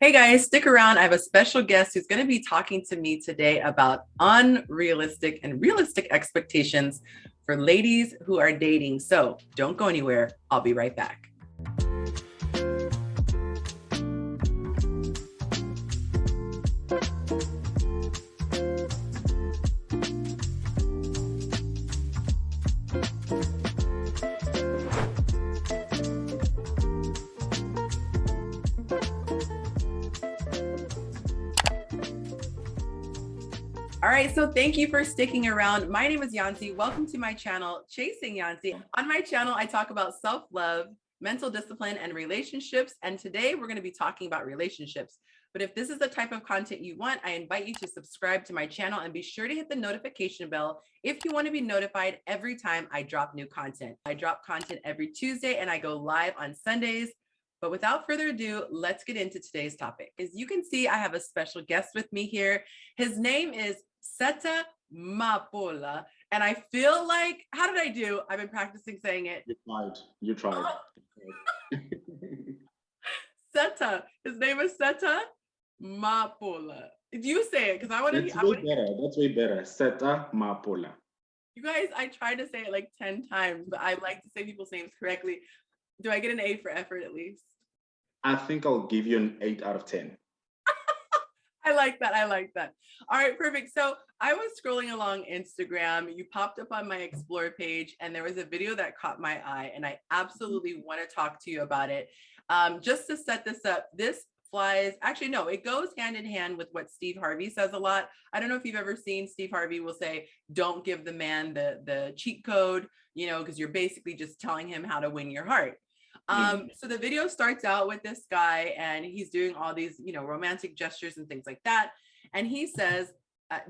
Hey guys, stick around. I have a special guest who's going to be talking to me today about unrealistic and realistic expectations for ladies who are dating. So don't go anywhere. I'll be right back. All right, so thank you for sticking around. My name is Yonci. Welcome to my channel, Chasing Yonci. On my channel, I talk about self-love, mental discipline, and relationships. And today we're going to be talking about relationships. But if this is the type of content you want, I invite you to subscribe to my channel and be sure to hit the notification bell if you want to be notified every time I drop new content. I drop content every Tuesday and I go live on Sundays. But without further ado, let's get into today's topic. As you can see, I have a special guest with me here. His name is Seta Maapola. And I feel like, how did I do? I've been practicing saying it. You tried. Seta. His name is Seta Maapola. Do you say it? Because I want to. That's way better. That's way better. Seta Maapola. You guys, I tried to say it like 10 times, but I like to say people's names correctly. Do I get an A for effort at least? I think I'll give you an 8 out of 10. I like that. I like that. All right, perfect. So I was scrolling along Instagram. You popped up on my explore page and there was a video that caught my eye and I absolutely want to talk to you about it. Just to set this up, this flies, actually, no, it goes hand in hand with what Steve Harvey says a lot. I don't know if you've ever seen Steve Harvey will say, don't give the man the cheat code, because you're basically just telling him how to win your heart. So the video starts out with this guy and he's doing all these, romantic gestures and things like that. And he says,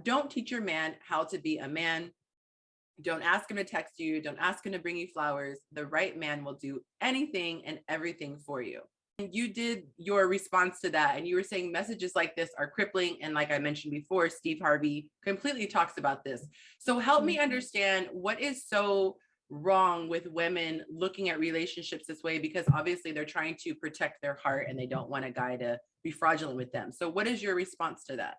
don't teach your man how to be a man. Don't ask him to text you. Don't ask him to bring you flowers. The right man will do anything and everything for you. And you did your response to that. And you were saying messages like this are crippling. And like I mentioned before, Steve Harvey completely talks about this. So help me understand what is so wrong with women looking at relationships this way, because obviously they're trying to protect their heart and they don't want a guy to be fraudulent with them. So what is your response to that?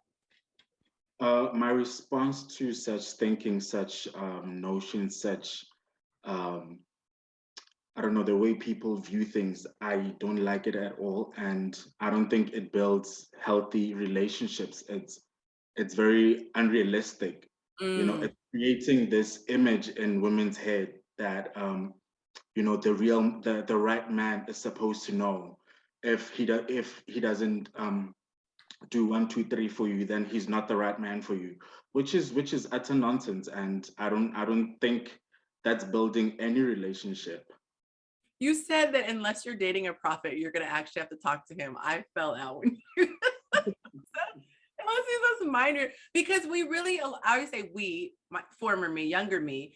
My response to such thinking, such notions, such I don't know, the way people view things, I don't like it at all, and I don't think it builds healthy relationships. It's very unrealistic. It's creating this image in women's head that the right man is supposed to know. If he doesn't do 1 2 3 for you, then he's not the right man for you, which is utter nonsense, and I don't think that's building any relationship. You said that unless you're dating a prophet, you're going to actually have to talk to him. I fell out when you unless he's a minor, because I always say we, my former me, younger me,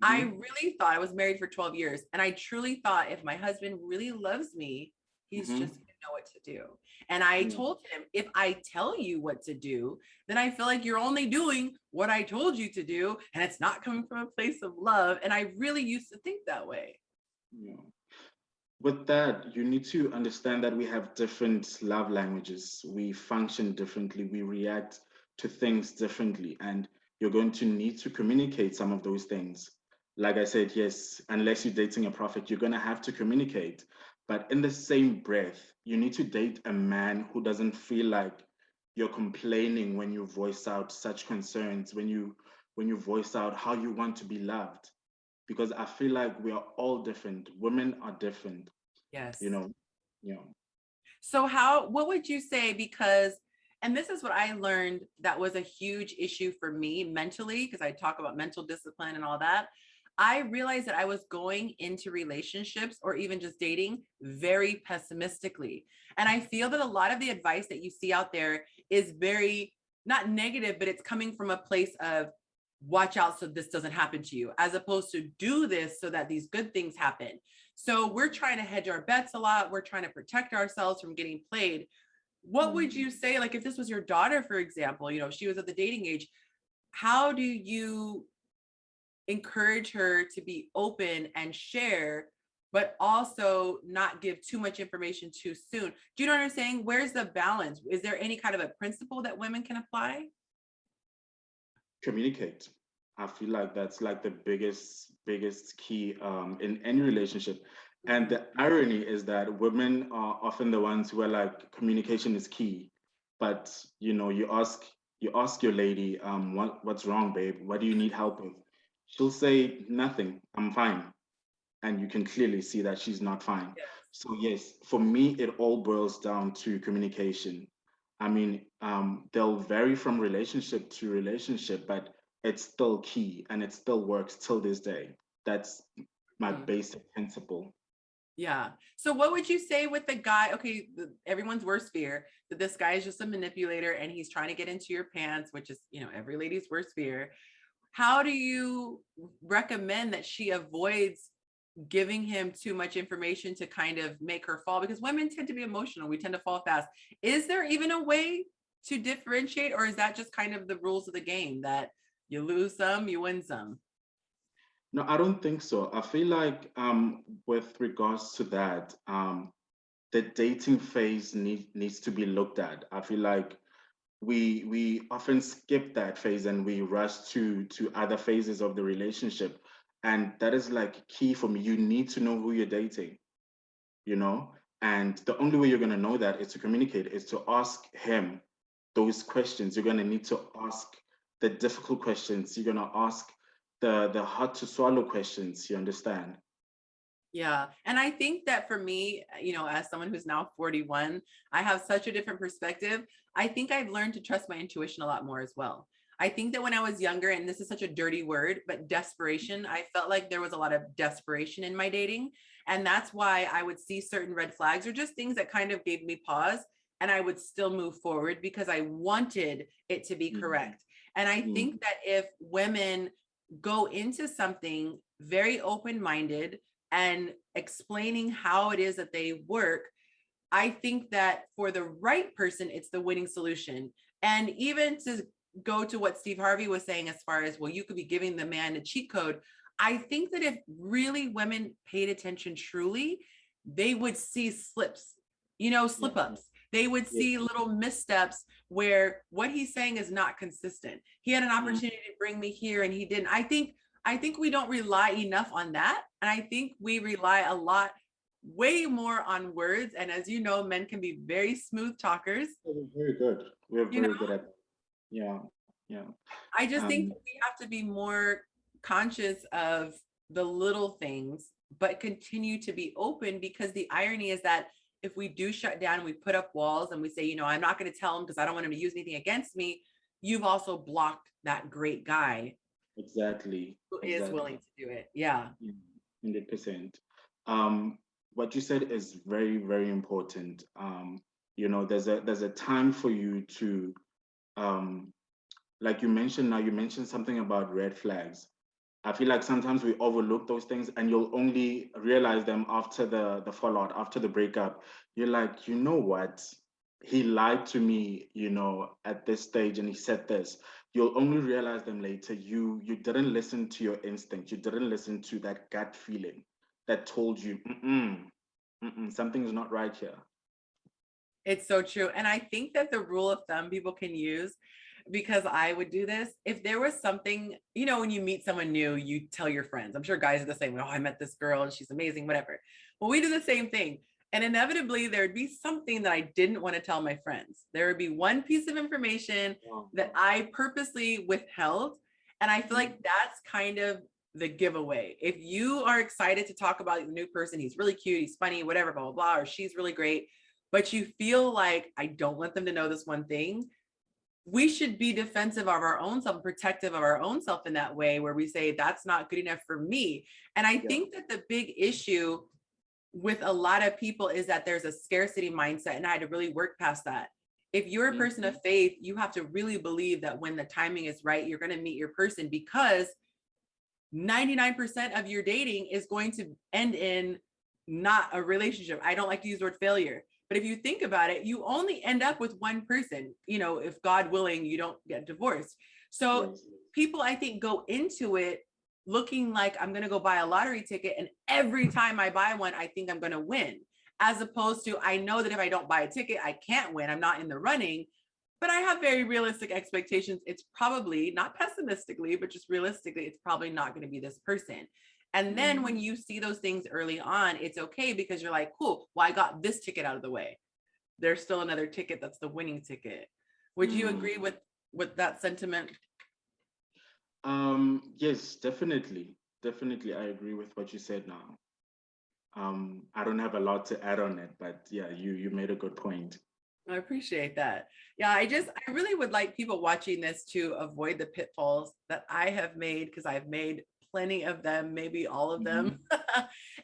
I really thought I was married for 12 years. And I truly thought if my husband really loves me, he's just going to know what to do. And I told him, if I tell you what to do, then I feel like you're only doing what I told you to do. And it's not coming from a place of love. And I really used to think that way. Yeah. With that, you need to understand that we have different love languages. We function differently. We react to things differently. And you're going to need to communicate some of those things. Like I said, yes, unless you're dating a prophet, you're going to have to communicate. But in the same breath, you need to date a man who doesn't feel like you're complaining when you voice out such concerns, when you voice out how you want to be loved, because I feel like we are all different. Women are different. Yes. Yeah. So what would you say? Because, and this is what I learned that was a huge issue for me mentally, because I talk about mental discipline and all that. I realized that I was going into relationships or even just dating very pessimistically. And I feel that a lot of the advice that you see out there is very, not negative, but it's coming from a place of watch out so this doesn't happen to you, as opposed to do this so that these good things happen. So we're trying to hedge our bets a lot. We're trying to protect ourselves from getting played. What would you say, like if this was your daughter, for example, she was at the dating age, how do you encourage her to be open and share but also not give too much information too soon. Do you know what I'm saying? Where's the balance? Is there any kind of a principle that women can apply? Communicate. I feel like that's like the biggest key in any relationship. And Mhm. the irony is that women are often the ones who are like, communication is key. But you ask your lady, what's wrong, babe? What do you need help with? She'll say nothing. I'm fine. And you can clearly see that she's not fine. Yeah. So yes, for me, it all boils down to communication. I mean, they'll vary from relationship to relationship, but it's still key and it still works till this day. That's my Mhm. basic principle. Yeah. So what would you say with the guy? Okay, everyone's worst fear that this guy is just a manipulator and he's trying to get into your pants, which is, every lady's worst fear. How do you recommend that she avoids giving him too much information to kind of make her fall? Because women tend to be emotional. We tend to fall fast. Is there even a way to differentiate, or is that just kind of the rules of the game that you lose some, you win some? No, I don't think so. I feel like with regards to that, the dating phase needs to be looked at. I feel like we often skip that phase and we rush to other phases of the relationship, and that is like key for me. You need to know who you're dating, you know and the only way you're going to know that is to communicate, is to ask him those questions. You're going to need to ask the difficult questions. You're going to ask the hard to swallow questions, you understand? Yeah. And I think that for me, as someone who's now 41, I have such a different perspective. I think I've learned to trust my intuition a lot more as well. I think that when I was younger, and this is such a dirty word, but desperation, I felt like there was a lot of desperation in my dating. And that's why I would see certain red flags or just things that kind of gave me pause. And I would still move forward because I wanted it to be Mhm. correct. And I Mhm. think that if women go into something very open minded, and explaining how it is that they work, I think that for the right person, it's the winning solution. And even to go to what Steve Harvey was saying, as far as, well, you could be giving the man a cheat code. I think that if really women paid attention truly, they would see slips, Yeah. slip ups. They would Yeah. see little missteps where what he's saying is not consistent. He had an Mhm. opportunity to bring me here and he didn't. I think we don't rely enough on that. And I think we rely a lot, way more on words. And as you know, men can be very smooth talkers. We're very good. We're You know, very good at. Yeah. Yeah. I just think um that we have to be more conscious of the little things, but continue to be open, because the irony is that if we do shut down and we put up walls and we say, I'm not going to tell him because I don't want him to use anything against me, you've also blocked that great guy exactly. who is Exactly. willing to do it. Yeah. Yeah, 100%. Um, what you said is very, very important. There's a time for you to, um, like you mentioned now, you mentioned something about red flags. I feel like sometimes we overlook those things and you'll only realize them after the fallout, after the breakup. You're like, you know what? He lied to me, at this stage and he said this. You'll only realize them later. You didn't listen to your instinct. You didn't listen to that gut feeling that told you, something's not right here. It's so true. And I think that the rule of thumb people can use, because I would do this, if there was something, when you meet someone new, you tell your friends. I'm sure guys are the same way. Oh, I met this girl and she's amazing, whatever. Well, we do the same thing. And inevitably, there would be something that I didn't want to tell my friends. There would be one piece of information Wow. that I purposely withheld. And I feel Mm. like that's kind of the giveaway. If you are excited to talk about the new person, he's really cute, he's funny, whatever, blah, blah, blah, or she's really great, but you feel like, I don't want them to know this one thing, we should be defensive of our own self, protective of our own self in that way, where we say, that's not good enough for me. And I Yeah. think that the big issue with a lot of people is that there's a scarcity mindset, and I had to really work past that. If you're a person Mhm. of faith, you have to really believe that when the timing is right, you're going to meet your person, because 99% of your dating is going to end in not a relationship. I don't like to use the word failure, but if you think about it, you only end up with one person, if God willing, you don't get divorced. So Yes. people, I think, go into it looking like I'm going to go buy a lottery ticket. And every time I buy one, I think I'm going to win. As opposed to, I know that if I don't buy a ticket, I can't win. I'm not in the running. But I have very realistic expectations. It's probably, not pessimistically, but just realistically, it's probably not going to be this person. And then when you see those things early on, it's okay because you're like, cool, well, I got this ticket out of the way. There's still another ticket that's the winning ticket. Would you agree with that sentiment? Yes, definitely. Definitely, I agree with what you said now. I don't have a lot to add on it, but yeah, you made a good point. I appreciate that. Yeah, I really would like people watching this to avoid the pitfalls that I have made, because I've made plenty of them, maybe all of them.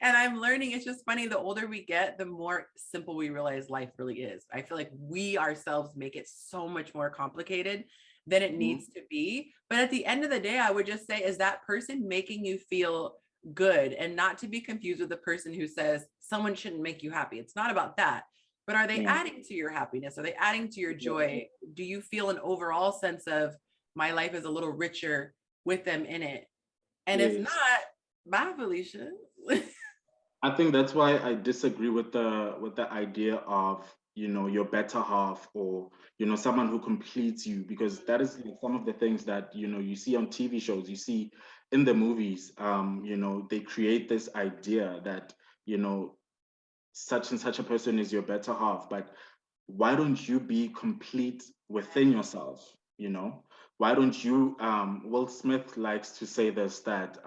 And I'm learning. It's just funny, the older we get, the more simple we realize life really is. I feel like we ourselves make it so much more complicated than it needs to be. But at the end of the day, I would just say, is that person making you feel good? And not to be confused with the person who says someone shouldn't make you happy. It's not about that. But are they adding to your happiness? Are they adding to your joy? Do you feel an overall sense of my life is a little richer with them in it? And if not, bye, Felicia. I think that's why I disagree with the idea of, your better half, or, someone who completes you, because that is like some of the things that, you see on TV shows, you see in the movies. They create this idea that, such and such a person is your better half, but why don't you be complete within yourself? Why don't you, Will Smith likes to say this, that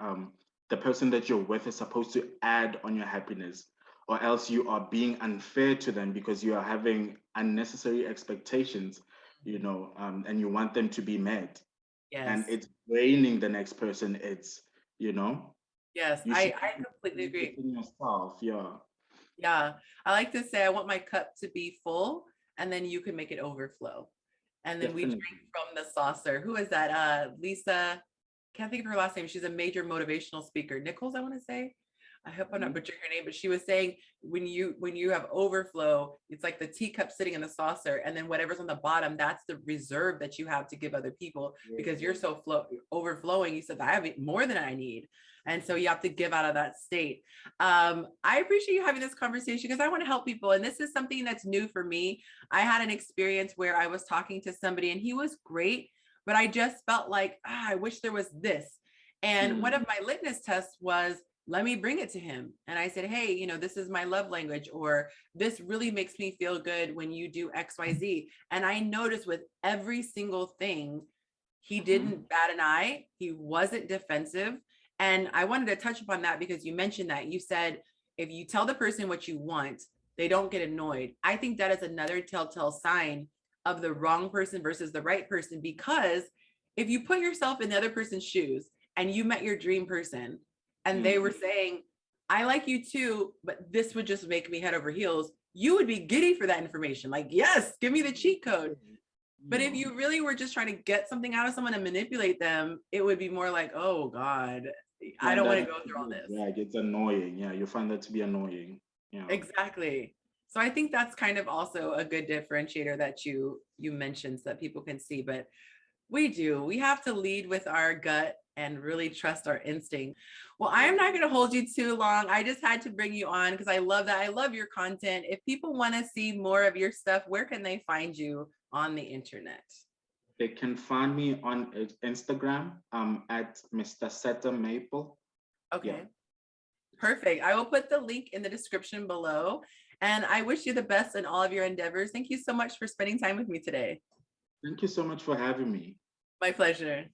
the person that you're with is supposed to add on your happiness, or else you are being unfair to them because you are having unnecessary expectations, and you want them to be met. And Yes. it's draining the next person. It's, Yes, you should I completely agree. within yourself. Yeah. Yeah, I like to say I want my cup to be full, and then you can make it overflow. And then we drink Definitely. from the saucer. Who is that? Lisa, can't think of her last name. She's a major motivational speaker. Nichols, I want to say. I hope I'm not butchering her name, but she was saying when you have overflow, it's like the teacup sitting in the saucer, and then whatever's on the bottom, that's the reserve that you have to give other people, because you're so overflowing. You said, I have more than I need. And so you have to give out of that state. I appreciate you having this conversation, because I want to help people. And this is something that's new for me. I had an experience where I was talking to somebody and he was great, but I just felt like, I wish there was this. And one of my litmus tests was, let me bring it to him. And I said, hey, this is my love language, or this really makes me feel good when you do XYZ. And I noticed with every single thing, he didn't bat an eye. He wasn't defensive. And I wanted to touch upon that because you mentioned that. You said, if you tell the person what you want, they don't get annoyed. I think that is another telltale sign of the wrong person versus the right person, because if you put yourself in the other person's shoes and you met your dream person and they were saying, I like you too, but this would just make me head over heels, you would be giddy for that information. Like, yes, give me the cheat code. But if you really were just trying to get something out of someone and manipulate them, it would be more like, oh God, I don't want to go through all this. Yeah, it's annoying. Yeah, you find that to be annoying. Yeah. Exactly. So I think that's kind of also a good differentiator that you mentioned, so that people can see. But we have to lead with our gut and really trust our instinct. Well, I am not going to hold you too long. I just had to bring you on because I love that. I love your content. If people want to see more of your stuff, where can they find you on the internet? They can find me on Instagram at Mr. Seta Maapola. Okay. Yeah. Perfect. I will put the link in the description below. And I wish you the best in all of your endeavors. Thank you so much for spending time with me today. Thank you so much for having me. My pleasure.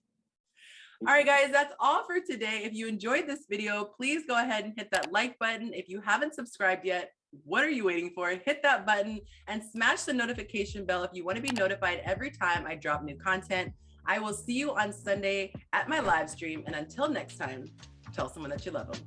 All right, guys, that's all for today. If you enjoyed this video, please go ahead and hit that like button. If you haven't subscribed yet, what are you waiting for? Hit that button and smash the notification bell if you want to be notified every time I drop new content. I will see you on Sunday at my live stream. And until next time, tell someone that you love them.